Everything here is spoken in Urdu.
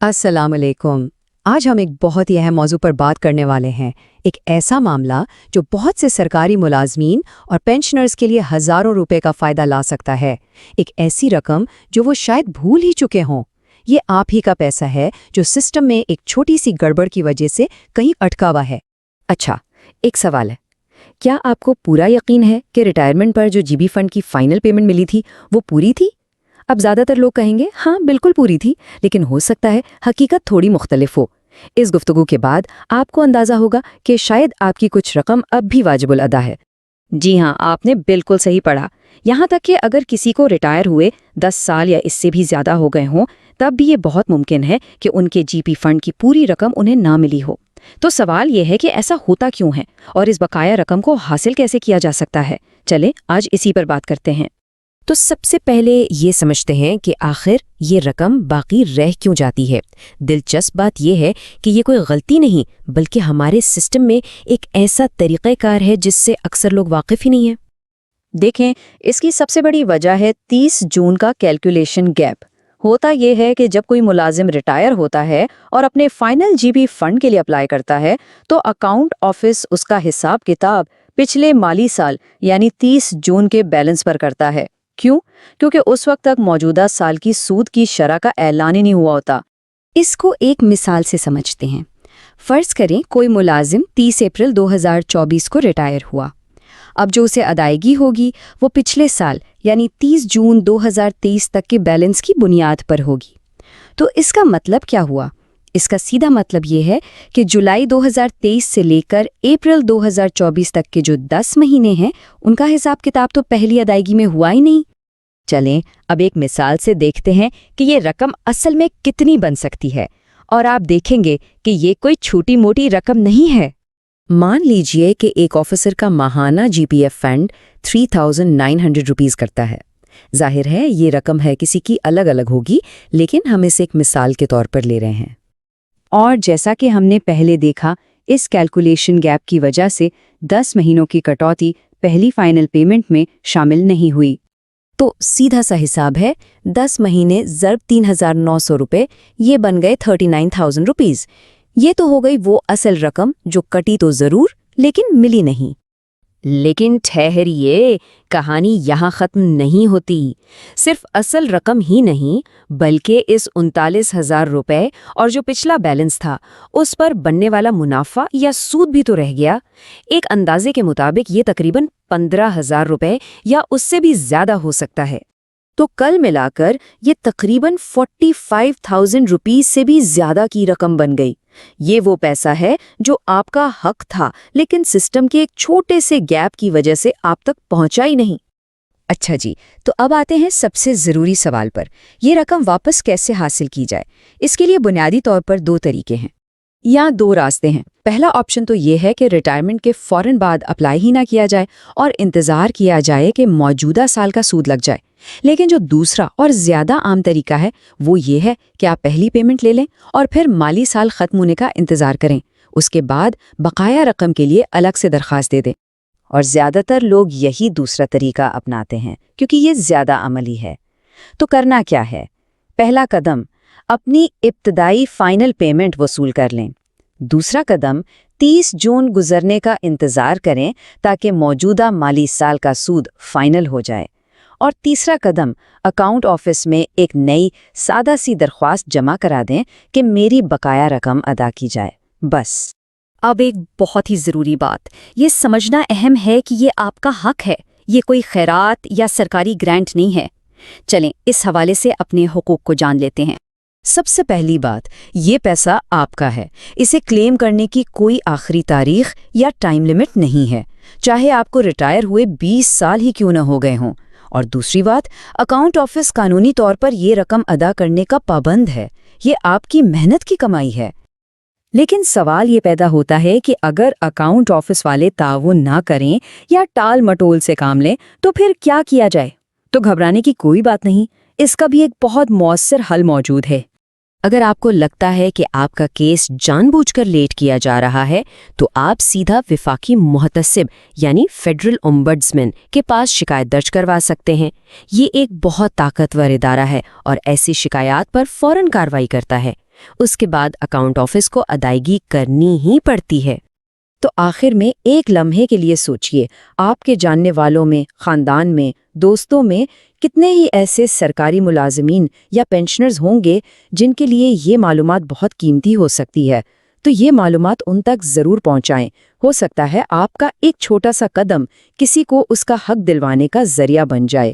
السلام علیکم۔ آج ہم ایک بہت ہی اہم موضوع پر بات کرنے والے ہیں، ایک ایسا معاملہ جو بہت سے سرکاری ملازمین اور پینشنرز کے لیے ہزاروں روپے کا فائدہ لا سکتا ہے، ایک ایسی رقم جو وہ شاید بھول ہی چکے ہوں۔ یہ آپ ہی کا پیسہ ہے جو سسٹم میں ایک چھوٹی سی گڑبڑ کی وجہ سے کہیں اٹکا ہوا ہے۔ اچھا، ایک سوال ہے، کیا آپ کو پورا یقین ہے کہ ریٹائرمنٹ پر جو جی بی فنڈ کی فائنل پیمنٹ ملی تھی وہ پوری تھی؟ اب زیادہ تر لوگ کہیں گے ہاں بالکل پوری تھی، لیکن ہو سکتا ہے حقیقت تھوڑی مختلف ہو۔ اس گفتگو کے بعد آپ کو اندازہ ہوگا کہ شاید آپ کی کچھ رقم اب بھی واجب الادا ہے۔ جی ہاں، آپ نے بالکل صحیح پڑھا۔ یہاں تک کہ اگر کسی کو ریٹائر ہوئے 10 سال یا اس سے بھی زیادہ ہو گئے ہوں، تب بھی یہ بہت ممکن ہے کہ ان کے جی پی فنڈ کی پوری رقم انہیں نہ ملی ہو۔ تو سوال یہ ہے کہ ایسا ہوتا کیوں ہے اور اس بقایا رقم کو حاصل کیسے کیا جا سکتا ہے؟ چلیں آج اسی پر بات کرتے ہیں۔ تو سب سے پہلے یہ سمجھتے ہیں کہ آخر یہ رقم باقی رہ کیوں جاتی ہے۔ دلچسپ بات یہ ہے کہ یہ کوئی غلطی نہیں بلکہ ہمارے سسٹم میں ایک ایسا طریقہ کار ہے جس سے اکثر لوگ واقف ہی نہیں ہیں۔ دیکھیں، اس کی سب سے بڑی وجہ ہے 30 جون کا کیلکولیشن گیپ۔ ہوتا یہ ہے کہ جب کوئی ملازم ریٹائر ہوتا ہے اور اپنے فائنل جی بی فنڈ کے لیے اپلائی کرتا ہے تو اکاؤنٹ آفس اس کا حساب کتاب پچھلے مالی سال یعنی 30 جون کے بیلنس پر کرتا ہے۔ کیوں؟ کیونکہ اس وقت تک موجودہ سال کی سود کی شرح کا اعلان ہی نہیں ہوا ہوتا۔ اس کو ایک مثال سے سمجھتے ہیں۔ فرض کریں کوئی ملازم 30 اپریل 2024 کو ریٹائر ہوا۔ اب جو اسے ادائیگی ہوگی وہ پچھلے سال یعنی 30 جون 2023 تک کے بیلنس کی بنیاد پر ہوگی۔ تو اس کا مطلب کیا ہوا؟ اس کا سیدھا مطلب یہ ہے کہ جولائی 2023 سے لے کر اپریل 2024 تک کے جو 10 مہینے ہیں ان کا حساب کتاب تو پہلی ادائیگی میں ہوا ہی نہیں۔ چلیں اب ایک مثال سے دیکھتے ہیں کہ یہ رقم اصل میں کتنی بن سکتی ہے، اور آپ دیکھیں گے کہ یہ کوئی چھوٹی موٹی رقم نہیں ہے۔ مان لیجئے کہ ایک آفیسر کا ماہانہ جی پی ایف فنڈ 3900 روپیز کرتا ہے۔ ظاہر ہے یہ رقم ہے کسی کی الگ الگ ہوگی، لیکن ہم اسے ایک مثال کے طور پر لے رہے ہیں۔ اور جیسا کہ ہم نے پہلے دیکھا، اس کیلکولیشن گیپ کی وجہ سے 10 مہینوں کی کٹوتی پہلی فائنل پیمنٹ میں شامل نہیں ہوئی۔ تو سیدھا سا حساب ہے 10 مہینے ضرب 3900 روپے، یہ بن گئے 39,000 روپیز۔ یہ تو ہو گئی وہ اصل رقم جو کٹی تو ضرور لیکن ملی نہیں۔ لیکن ٹھہریے، کہانی یہاں ختم نہیں ہوتی۔ صرف اصل رقم ہی نہیں بلکہ اس 39,000 روپے اور جو پچھلا بیلنس تھا اس پر بننے والا منافع یا سود بھی تو رہ گیا۔ ایک اندازے کے مطابق یہ تقریباً 15,000 روپے یا اس سے بھی زیادہ ہو سکتا ہے۔ تو کل ملا کر یہ تقریباً 45,000 روپیز سے بھی زیادہ کی رقم بن گئی۔ یہ وہ پیسہ ہے جو آپ کا حق تھا لیکن سسٹم کے ایک چھوٹے سے گیپ کی وجہ سے آپ تک پہنچا ہی نہیں۔ اچھا جی، تو اب آتے ہیں سب سے ضروری سوال پر، یہ رقم واپس کیسے حاصل کی جائے؟ اس کے لیے بنیادی طور پر 2 طریقے ہیں یا 2 راستے ہیں۔ پہلا آپشن تو یہ ہے کہ ریٹائرمنٹ کے فوراً بعد اپلائی ہی نہ کیا جائے اور انتظار کیا جائے کہ موجودہ سال کا سود لگ جائے۔ لیکن جو دوسرا اور زیادہ عام طریقہ ہے وہ یہ ہے کہ آپ پہلی پیمنٹ لے لیں اور پھر مالی سال ختم ہونے کا انتظار کریں، اس کے بعد بقایا رقم کے لیے الگ سے درخواست دے دیں۔ اور زیادہ تر لوگ یہی دوسرا طریقہ اپناتے ہیں کیونکہ یہ زیادہ عملی ہے۔ تو کرنا کیا ہے؟ پہلا قدم، اپنی ابتدائی فائنل پیمنٹ وصول کر لیں۔ دوسرا قدم، 30 جون گزرنے کا انتظار کریں تاکہ موجودہ مالی سال کا سود فائنل ہو جائے۔ اور تیسرا قدم، اکاؤنٹ آفس میں ایک نئی سادہ سی درخواست جمع کرا دیں کہ میری بقایا رقم ادا کی جائے، بس۔ اب ایک بہت ہی ضروری بات، یہ سمجھنا اہم ہے کہ یہ آپ کا حق ہے، یہ کوئی خیرات یا سرکاری گرانٹ نہیں ہے۔ چلیں اس حوالے سے اپنے حقوق کو جان لیتے ہیں۔ سب سے پہلی بات، یہ پیسہ آپ کا ہے، اسے کلیم کرنے کی کوئی آخری تاریخ یا ٹائم لمٹ نہیں ہے، چاہے آپ کو ریٹائر ہوئے 20 سال ہی کیوں نہ ہو گئے ہوں۔ اور دوسری بات، اکاؤنٹ آفس قانونی طور پر یہ رقم ادا کرنے کا پابند ہے، یہ آپ کی محنت کی کمائی ہے۔ لیکن سوال یہ پیدا ہوتا ہے کہ اگر اکاؤنٹ آفس والے تعاون نہ کریں یا ٹال مٹول سے کام لیں تو پھر کیا کیا جائے؟ تو گھبرانے کی کوئی بات نہیں، اس کا بھی ایک بہت مؤثر حل موجود ہے۔ اگر آپ کو لگتا ہے کہ آپ کا کیس جان بوجھ کر لیٹ کیا جا رہا ہے تو آپ سیدھا وفاقی محتسب یعنی فیڈرل اومبڈسمین کے پاس شکایت درج کروا سکتے ہیں۔ یہ ایک بہت طاقتور ادارہ ہے اور ایسی شکایات پر فوراً کارروائی کرتا ہے۔ اس کے بعد اکاؤنٹ آفس کو ادائیگی کرنی ہی پڑتی ہے۔ تو آخر میں ایک لمحے کے لیے سوچئے، آپ کے جاننے والوں میں، خاندان میں، دوستوں میں کتنے ہی ایسے سرکاری ملازمین یا پینشنرز ہوں گے جن کے لیے یہ معلومات بہت قیمتی ہو سکتی ہے۔ تو یہ معلومات ان تک ضرور پہنچائیں۔ ہو سکتا ہے آپ کا ایک چھوٹا سا قدم کسی کو اس کا حق دلوانے کا ذریعہ بن جائے۔